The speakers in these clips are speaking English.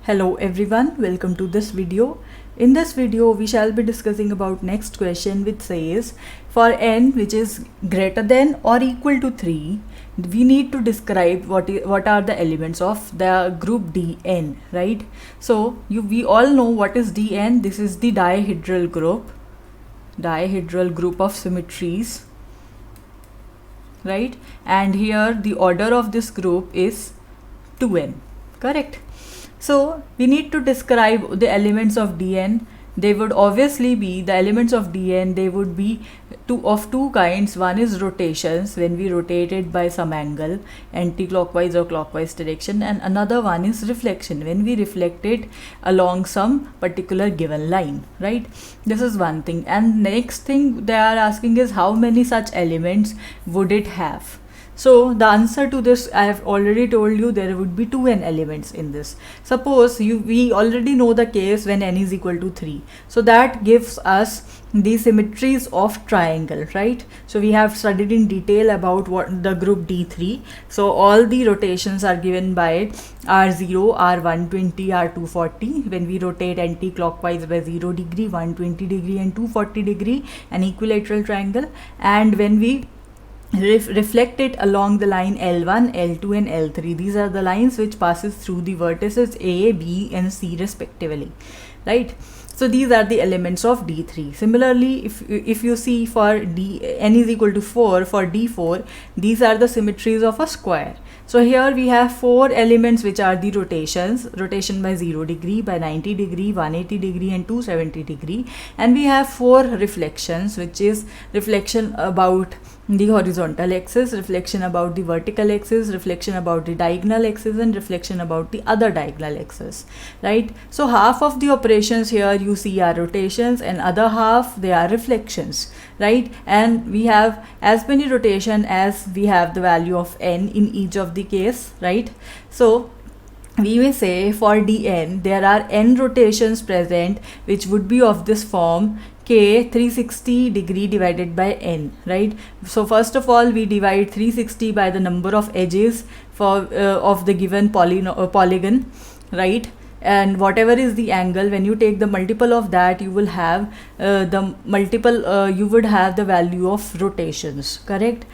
Hello everyone, welcome to this video. In this video we shall be discussing about next question, which says for n which is greater than or equal to 3, we need to describe what are the elements of the group Dn, right? So we all know what is Dn. This is the dihedral group of symmetries, right? And here the order of this group is 2n, correct? So we need to describe the elements of Dn. They would obviously be the elements of Dn. They would be of two kinds. One is rotations, when we rotate it by some angle, anti-clockwise or clockwise direction, and another one is reflection, when we reflect it along some particular given line, right? This is one thing. And next thing they are asking is how many such elements would it have? So the answer to this, I have already told you, there would be 2n elements in this. Suppose we already know the case when n is equal to 3. So that gives us the symmetries of triangle, right? So we have studied in detail about what the group D3. So all the rotations are given by R0, R120, R240. When we rotate anti-clockwise by 0 degree, 120 degree and 240 degree, an equilateral triangle. And when we reflect it along the line L1, L2 and L3. These are the lines which passes through the vertices A, B and C respectively, right? So these are the elements of D3. Similarly, if you see for n is equal to 4, for D4, these are the symmetries of a square. So here we have 4 elements which are the rotations, rotation by 0 degree, by 90 degree, 180 degree and 270 degree. And we have 4 reflections, which is reflection about the horizontal axis, reflection about the vertical axis, reflection about the diagonal axis and reflection about the other diagonal axis, right? So half of the operations here you see are rotations and other half they are reflections, right? And we have as many rotation as we have the value of n in each of the case, right? So we may say for Dn there are n rotations present, which would be of this form: k 360 degree divided by n, right? So first of all we divide 360 by the number of edges for of the given polygon, right? And whatever is the angle, when you take the multiple of that, you will have you would have the value of rotations, correct?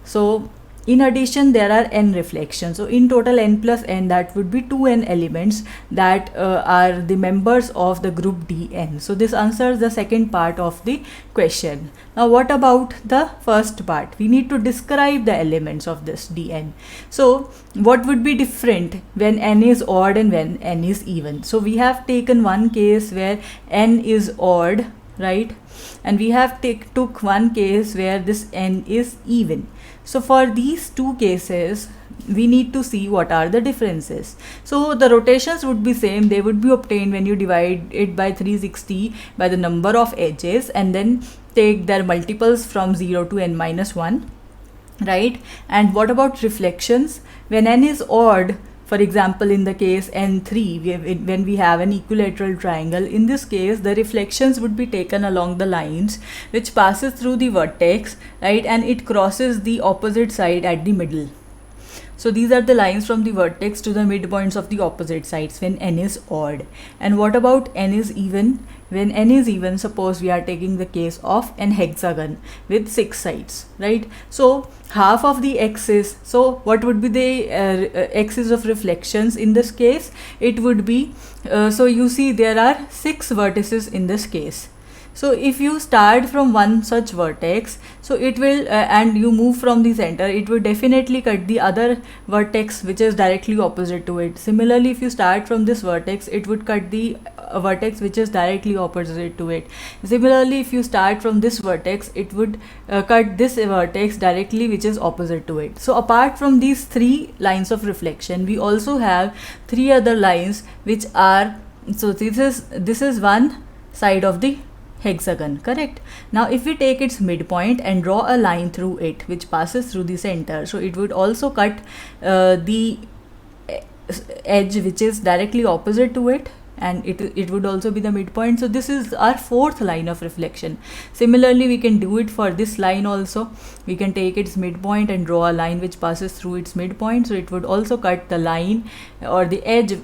So in addition there are n reflections. So in total n plus n, that would be 2n elements that are the members of the group Dn. So this answers the second part of the question. Now what about the first part? We need to describe the elements of this Dn. So what would be different when n is odd and when n is even? So we have taken one case where n is odd, right? And we have took one case where this n is even. So for these two cases we need to see what are the differences. So the rotations would be same. They would be obtained when you divide it by 360 by the number of edges and then take their multiples from 0 to n minus 1, right? And what about reflections? When n is odd, for example in the case n3, when we have an equilateral triangle, in this case the reflections would be taken along the lines which passes through the vertex, right? And it crosses the opposite side at the middle. So these are the lines from the vertex to the midpoints of the opposite sides when n is odd. And what about n is even? When n is even, suppose we are taking the case of an hexagon with 6 sides, right? So half of the axis, so what would be the axis of reflections in this case? It would be, so you see there are 6 vertices in this case. So if you start from one such vertex, so it will and you move from the center, it will definitely cut the other vertex which is directly opposite to it. Similarly, if you start from this vertex, it would cut the vertex which is directly opposite to it. Similarly, if you start from this vertex, it would cut this vertex directly which is opposite to it. So apart from these 3 lines of reflection, we also have 3 other lines which are, so this is one side of the hexagon, correct? Now if we take its midpoint and draw a line through it which passes through the center, so it would also cut the edge which is directly opposite to it, and it would also be the midpoint. So this is our fourth line of reflection. Similarly, we can do it for this line also. We can take its midpoint and draw a line which passes through its midpoint, so it would also cut the line or the edge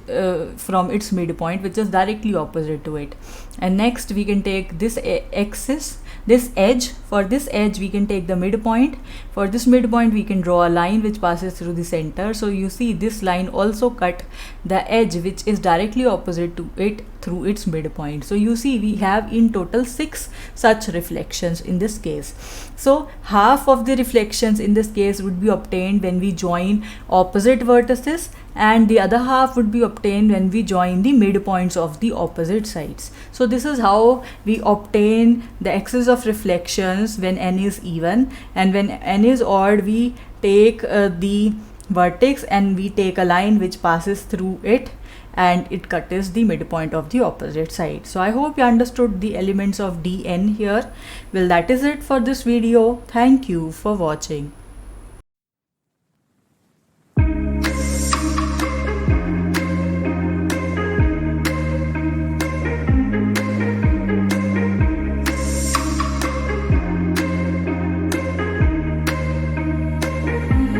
from its midpoint, which is directly opposite to it. And next we can take this axis, this edge. For this edge we can take the midpoint. For this midpoint we can draw a line which passes through the center. So you see this line also cut the edge which is directly opposite to it through its midpoint. So you see we have in total 6 such reflections in this case. So half of the reflections in this case would be obtained when we join opposite vertices, and the other half would be obtained when we join the midpoints of the opposite sides. So this is how we obtain the axis of reflections when n is even, and when n is odd we take the vertex and we take a line which passes through it and it cuts the midpoint of the opposite side. So I hope you understood the elements of Dn here. Well, that is it for this video. Thank you for watching.